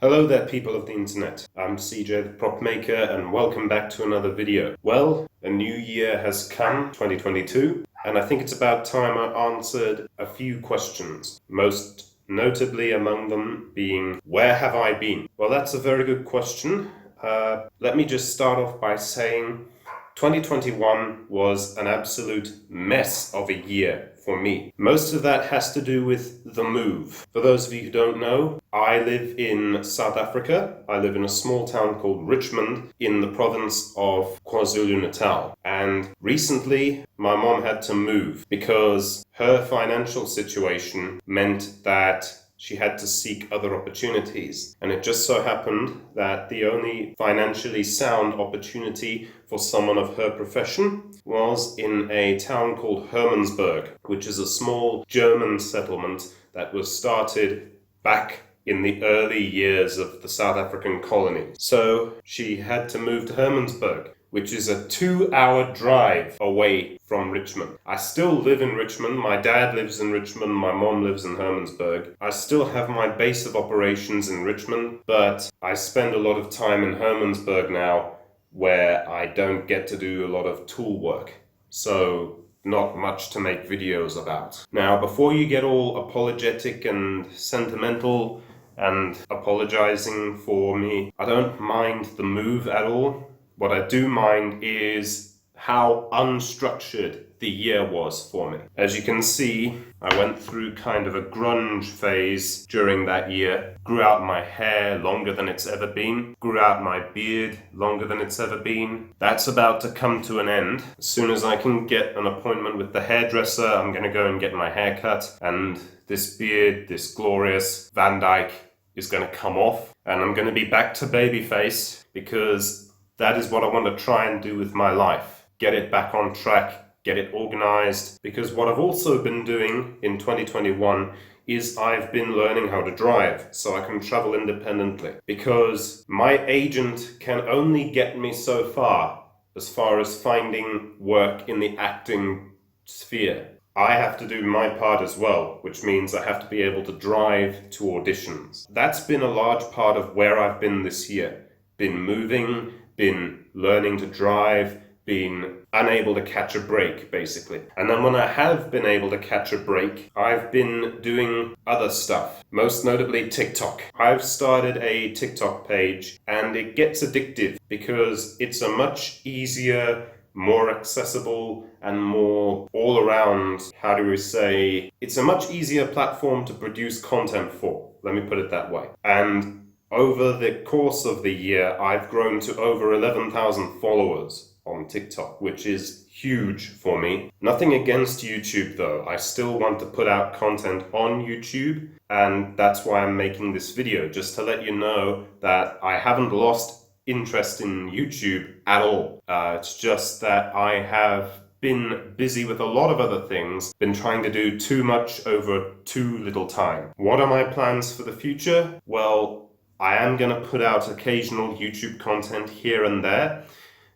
Hello there, people of the internet. I'm CJ the Prop Maker, and welcome back to another video. Well, a new year has come, 2022, and I think it's about time I answered a few questions. Most notably among them being, where have I been? Well, that's a very good question. Let me just start off by saying 2021 was an absolute mess of a year for me. Most of that has to do with the move. For those of you who don't know, I live in South Africa. I live in a small town called Richmond in the province of KwaZulu-Natal. And recently, my mom had to move because her financial situation meant that she had to seek other opportunities. And it just so happened that the only financially sound opportunity for someone of her profession was in a town called Hermannsburg, which is a small German settlement that was started back in the early years of the South African colony. So she had to move to Hermannsburg, which is a 2-hour drive away from Richmond. I still live in Richmond. My dad lives in Richmond. My mom lives in Hermannsburg. I still have my base of operations in Richmond, but I spend a lot of time in Hermannsburg now where I don't get to do a lot of tool work. So not much to make videos about. Now, before you get all apologetic and sentimental and apologizing for me, I don't mind the move at all. What I do mind is how unstructured the year was for me. As you can see, I went through kind of a grunge phase during that year. Grew out my hair longer than it's ever been. Grew out my beard longer than it's ever been. That's about to come to an end. As soon as I can get an appointment with the hairdresser, I'm gonna go and get my hair cut. And this beard, this glorious Van Dyke, is gonna come off. And I'm gonna be back to babyface because that is what I want to try and do with my life. Get it back on track, get it organized. Because what I've also been doing in 2021 is I've been learning how to drive so I can travel independently. Because my agent can only get me so far as finding work in the acting sphere. I have to do my part as well, which means I have to be able to drive to auditions. That's been a large part of where I've been this year. Been moving, been learning to drive, been unable to catch a break, basically. And then when I have been able to catch a break, I've been doing other stuff, most notably TikTok. I've started a TikTok page, and it gets addictive because it's a much easier, more accessible, and more all-around, it's a much easier platform to produce content for. Let me put it that way. And over the course of the year, I've grown to over 11,000 followers on TikTok, which is huge for me. Nothing against YouTube though. I still want to put out content on YouTube, and that's why I'm making this video, just to let you know that I haven't lost interest in YouTube at all. It's just that I have been busy with a lot of other things, been trying to do too much over too little time. What are my plans for the future? Well, I am going to put out occasional YouTube content here and there,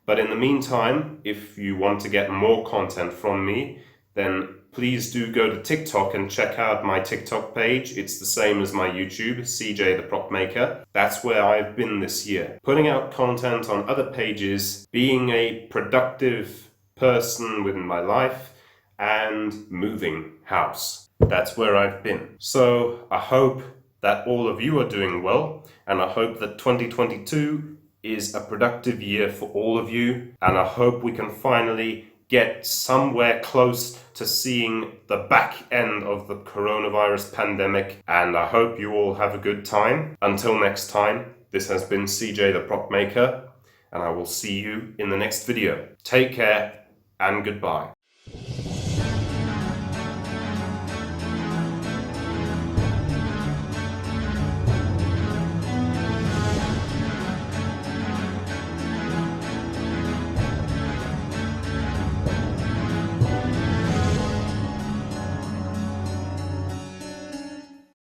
but in the meantime, if you want to get more content from me, then please do go to TikTok and check out my TikTok page. It's the same as my YouTube, CJ the Prop Maker. That's where I've been this year. Putting out content on other pages, being a productive person within my life, and moving house. That's where I've been. So I hope that all of you are doing well, and I hope that 2022 is a productive year for all of you, and I hope we can finally get somewhere close to seeing the back end of the coronavirus pandemic, and I hope you all have a good time. Until next time, this has been CJ the Prop Maker, and I will see you in the next video. Take care, and goodbye.